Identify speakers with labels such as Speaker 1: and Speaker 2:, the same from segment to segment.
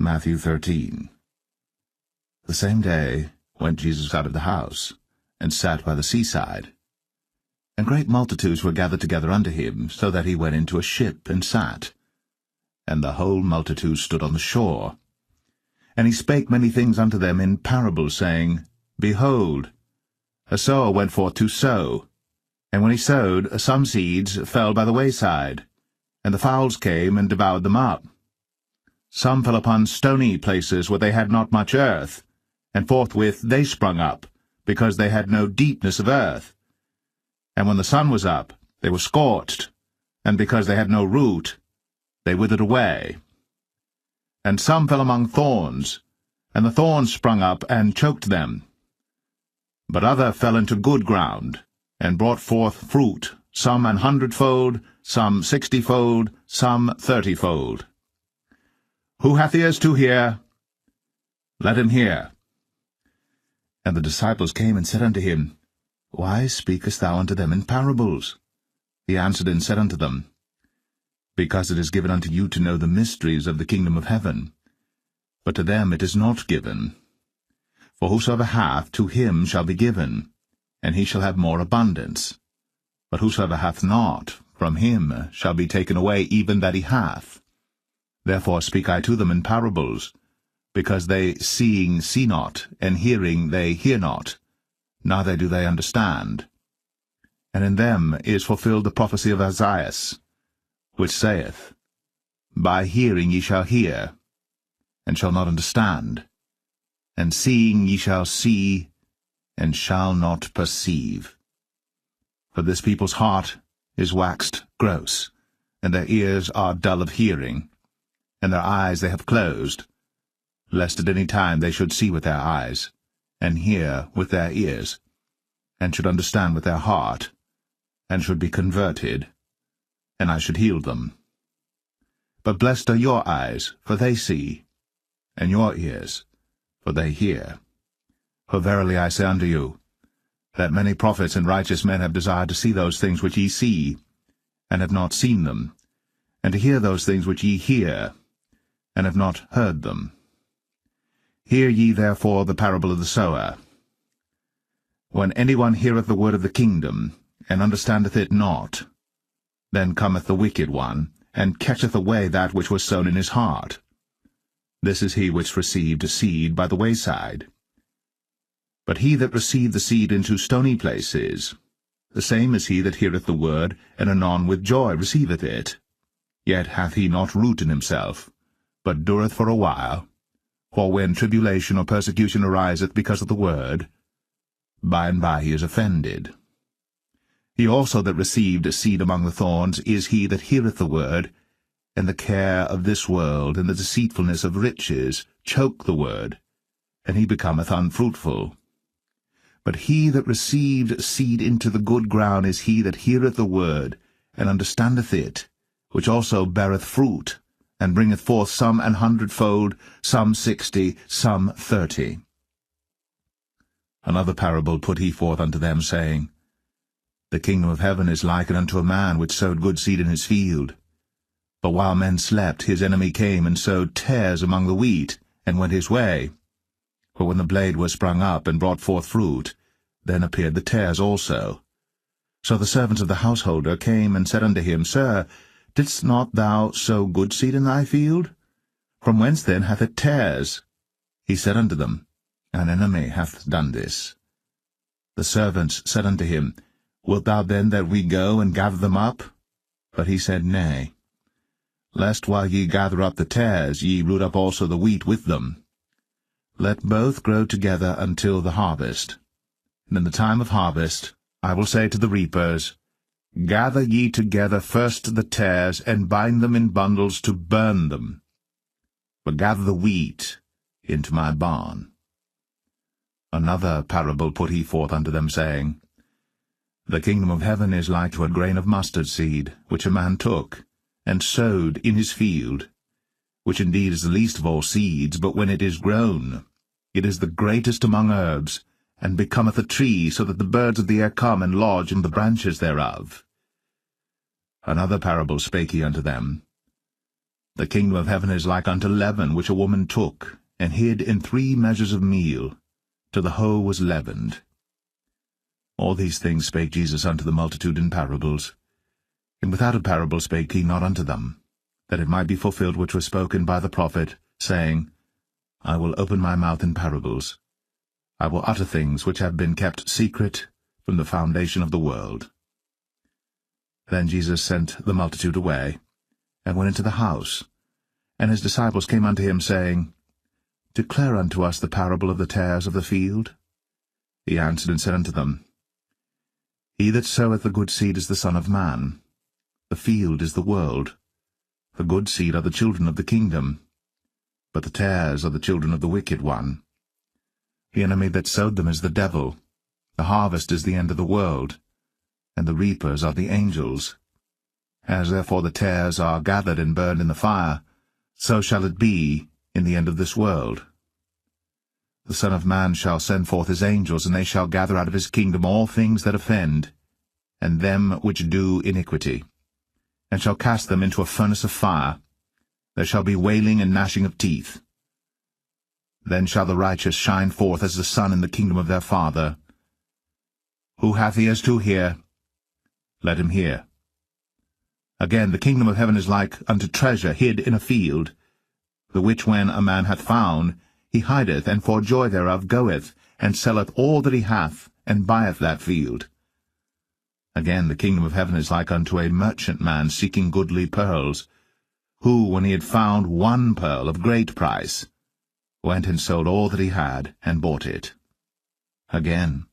Speaker 1: Matthew 13. The same day went Jesus out of the house, and sat by the seaside. And great multitudes were gathered together unto him, so that he went into a ship, and sat. And the whole multitude stood on the shore. And he spake many things unto them in parables, saying, Behold, a sower went forth to sow. And when he sowed, some seeds fell by the wayside, and the fowls came and devoured them up. Some fell upon stony places where they had not much earth, and forthwith they sprung up, because they had no deepness of earth. And when the sun was up, they were scorched, and because they had no root, they withered away. And some fell among thorns, and the thorns sprung up and choked them. But other fell into good ground, and brought forth fruit, some 100-fold, some 60-fold, some 30-fold. Who hath ears to hear, let him hear. And the disciples came and said unto him, Why speakest thou unto them in parables? He answered and said unto them, Because it is given unto you to know the mysteries of the kingdom of heaven, but to them it is not given. For whosoever hath, to him shall be given, and he shall have more abundance. But whosoever hath not, from him shall be taken away even that he hath. Therefore speak I to them in parables, because they seeing see not, and hearing they hear not, neither do they understand. And in them is fulfilled the prophecy of Isaiah, which saith, By hearing ye shall hear, and shall not understand, and seeing ye shall see, and shall not perceive. For this people's heart is waxed gross, and their ears are dull of hearing, and their eyes they have closed, lest at any time they should see with their eyes, and hear with their ears, and should understand with their heart, and should be converted, and I should heal them. But blessed are your eyes, for they see, and your ears, for they hear. For verily I say unto you, that many prophets and righteous men have desired to see those things which ye see, and have not seen them, and to hear those things which ye hear, and have not heard them. Hear ye therefore the parable of the sower. When any one heareth the word of the kingdom, and understandeth it not, then cometh the wicked one, and catcheth away that which was sown in his heart. This is he which received seed by the wayside. But he that received the seed into stony places, the same is he that heareth the word, and anon with joy receiveth it. Yet hath he not root in himself, but dureth for a while. For when tribulation or persecution ariseth because of the word, by and by he is offended. He also that received seed among the thorns is he that heareth the word, and the care of this world and the deceitfulness of riches choke the word, and he becometh unfruitful. But he that received seed into the good ground is he that heareth the word, and understandeth it, which also beareth fruit, and bringeth forth some 100-fold, some 60, some 30. Another parable put he forth unto them, saying, The kingdom of heaven is likened unto a man which sowed good seed in his field. But while men slept, his enemy came and sowed tares among the wheat, and went his way. For when the blade was sprung up and brought forth fruit, then appeared the tares also. So the servants of the householder came and said unto him, Sir, didst not thou sow good seed in thy field? From whence then hath it tares? He said unto them, An enemy hath done this. The servants said unto him, Wilt thou then that we go and gather them up? But he said, Nay, lest while ye gather up the tares, ye root up also the wheat with them. Let both grow together until the harvest. And in the time of harvest I will say to the reapers, Gather ye together first the tares, and bind them in bundles to burn them. But gather the wheat into my barn. Another parable put he forth unto them, saying, The kingdom of heaven is like to a grain of mustard seed, which a man took, and sowed in his field, which indeed is the least of all seeds, but when it is grown, it is the greatest among herbs, and becometh a tree, so that the birds of the air come and lodge in the branches thereof. Another parable spake he unto them. The kingdom of heaven is like unto leaven, which a woman took, and hid in 3 measures of meal, till the whole was leavened. All these things spake Jesus unto the multitude in parables. And without a parable spake he not unto them, that it might be fulfilled which was spoken by the prophet, saying, I will open my mouth in parables. I will utter things which have been kept secret from the foundation of the world. Then Jesus sent the multitude away, and went into the house. And his disciples came unto him, saying, Declare unto us the parable of the tares of the field. He answered and said unto them, He that soweth the good seed is the Son of Man. The field is the world. The good seed are the children of the kingdom, but the tares are the children of the wicked one. The enemy that sowed them is the devil. The harvest is the end of the world, and the reapers are the angels. As therefore the tares are gathered and burned in the fire, so shall it be in the end of this world. The Son of Man shall send forth his angels, and they shall gather out of his kingdom all things that offend, and them which do iniquity, and shall cast them into a furnace of fire. There shall be wailing and gnashing of teeth. Then shall the righteous shine forth as the sun in the kingdom of their Father. Who hath ears to hear, let him hear. Again, the kingdom of heaven is like unto treasure hid in a field, the which when a man hath found, he hideth, and for joy thereof goeth, and selleth all that he hath, and buyeth that field. Again, the kingdom of heaven is like unto a merchantman seeking goodly pearls, who, when he had found 1 pearl of great price, went and sold all that he had, and bought it. Again,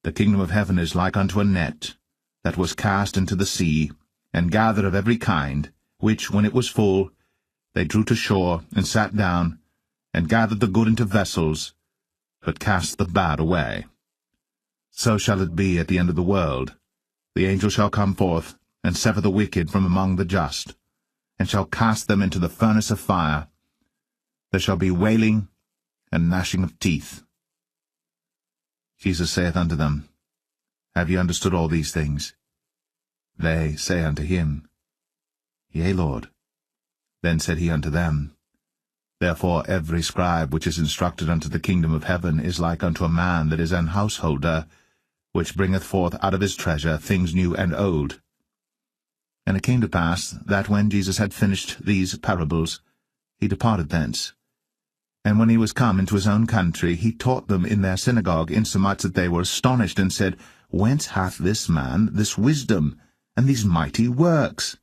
Speaker 1: the kingdom of heaven is like unto a net, that was cast into the sea, and gathered of every kind, which, when it was full, they drew to shore, and sat down, and gathered the good into vessels, but cast the bad away. So shall it be at the end of the world. The angel shall come forth, and sever the wicked from among the just, and shall cast them into the furnace of fire. There shall be wailing and gnashing of teeth. Jesus saith unto them, Have ye understood all these things? They say unto him, Yea, Lord. Then said he unto them, Therefore every scribe which is instructed unto the kingdom of heaven is like unto a man that is an householder, which bringeth forth out of his treasure things new and old. And it came to pass that when Jesus had finished these parables, he departed thence. And when he was come into his own country, he taught them in their synagogue, insomuch that they were astonished, and said, Whence hath this man this wisdom, and these mighty works?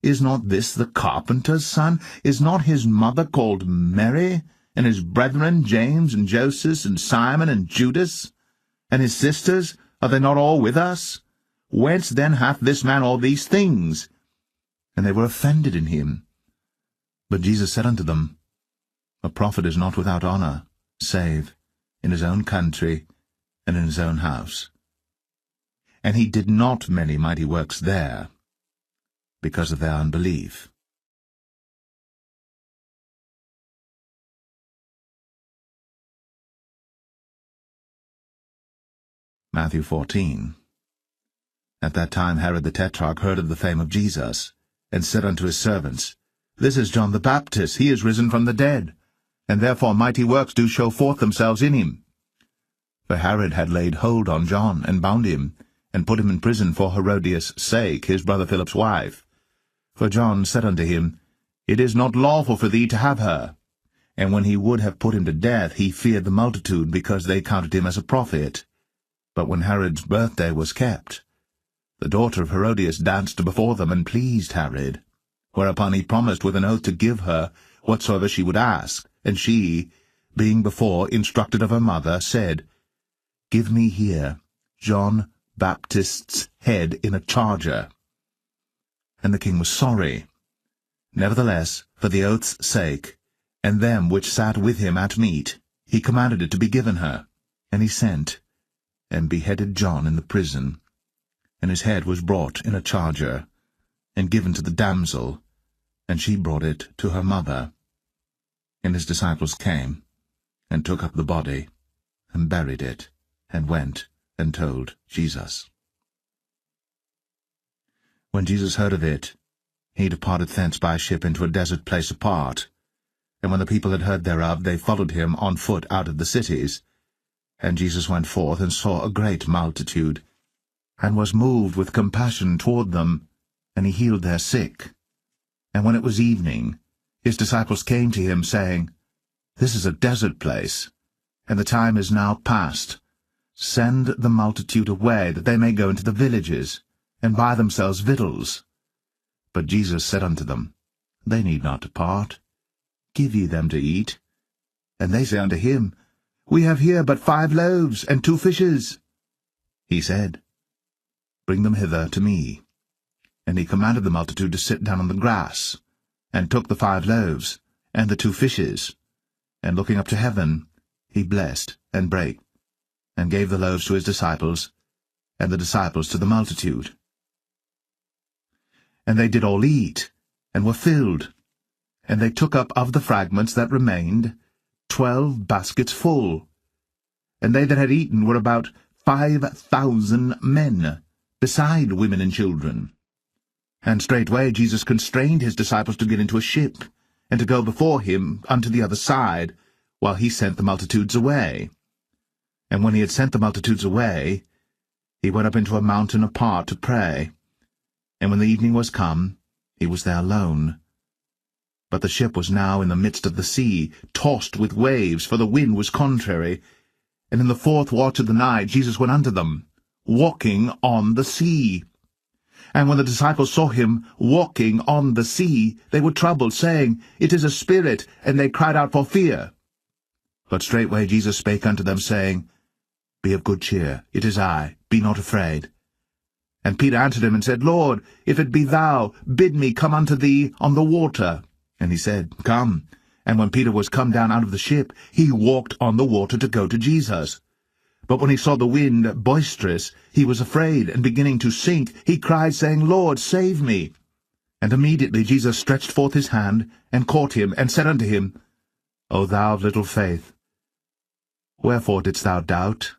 Speaker 1: Is not this the carpenter's son? Is not his mother called Mary, and his brethren James, and Joseph, and Simon, and Judas? And his sisters, are they not all with us? Whence then hath this man all these things? And they were offended in him. But Jesus said unto them, A prophet is not without honor, save in his own country, and in his own house. And he did not many mighty works there, because of their unbelief. Matthew 14. At that time Herod the Tetrarch heard of the fame of Jesus, and said unto his servants, This is John the Baptist, he is risen from the dead, and therefore mighty works do show forth themselves in him. For Herod had laid hold on John, and bound him, and put him in prison for Herodias' sake, his brother Philip's wife. For John said unto him, It is not lawful for thee to have her. And when he would have put him to death, he feared the multitude, because they counted him as a prophet. But when Herod's birthday was kept, the daughter of Herodias danced before them, and pleased Herod. Whereupon he promised with an oath to give her whatsoever she would ask. And she, being before instructed of her mother, said, Give me here John Baptist's head in a charger. And the king was sorry. Nevertheless, for the oath's sake, and them which sat with him at meat, he commanded it to be given her. And he sent, and beheaded John in the prison. And his head was brought in a charger, and given to the damsel, and she brought it to her mother. And his disciples came, and took up the body, and buried it, and went and told Jesus. When Jesus heard of it, he departed thence by ship into a desert place apart. And when the people had heard thereof, they followed him on foot out of the cities. And Jesus went forth and saw a great multitude, and was moved with compassion toward them, and he healed their sick. And when it was evening, his disciples came to him, saying, This is a desert place, and the time is now past. Send the multitude away, that they may go into the villages, and buy themselves victuals. But Jesus said unto them, They need not depart. Give ye them to eat. And they say unto him, We have here but 5 loaves and 2 fishes. He said, Bring them hither to me. And he commanded the multitude to sit down on the grass, and took the 5 loaves and the 2 fishes, and looking up to heaven, he blessed and brake, and gave the loaves to his disciples, and the disciples to the multitude. And they did all eat, and were filled. And they took up of the fragments that remained 12 baskets full. And they that had eaten were about 5,000 men, beside women and children. And straightway Jesus constrained his disciples to get into a ship, and to go before him unto the other side, while he sent the multitudes away. And when he had sent the multitudes away, he went up into a mountain apart to pray. And when the evening was come, he was there alone. But the ship was now in the midst of the sea, tossed with waves, for the wind was contrary. And in the 4th watch of the night Jesus went unto them, walking on the sea. And when the disciples saw him walking on the sea, they were troubled, saying, It is a spirit, and they cried out for fear. But straightway Jesus spake unto them, saying, Be of good cheer, it is I, be not afraid. And Peter answered him and said, Lord, if it be thou, bid me come unto thee on the water. And he said, Come. And when Peter was come down out of the ship, he walked on the water to go to Jesus. But when he saw the wind boisterous, he was afraid, and beginning to sink, he cried, saying, Lord, save me. And immediately Jesus stretched forth his hand, and caught him, and said unto him, O thou of little faith, wherefore didst thou doubt?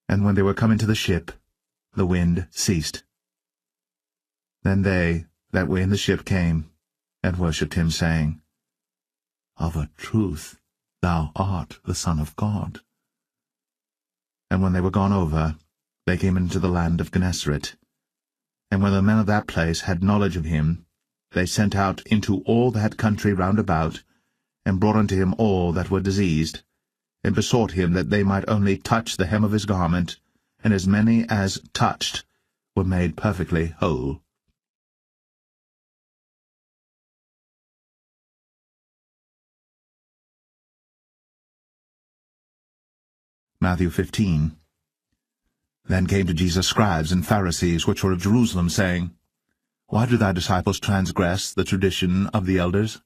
Speaker 1: And when they were come into the ship, the wind ceased. Then they that were in the ship came, and worshipped him, saying, Of a truth thou art the Son of God. And when they were gone over, they came into the land of Gennesaret. And when the men of that place had knowledge of him, they sent out into all that country round about, and brought unto him all that were diseased, and besought him that they might only touch the hem of his garment, and as many as touched were made perfectly whole. Matthew 15. Then came to Jesus scribes and Pharisees, which were of Jerusalem, saying, Why do thy disciples transgress the tradition of the elders?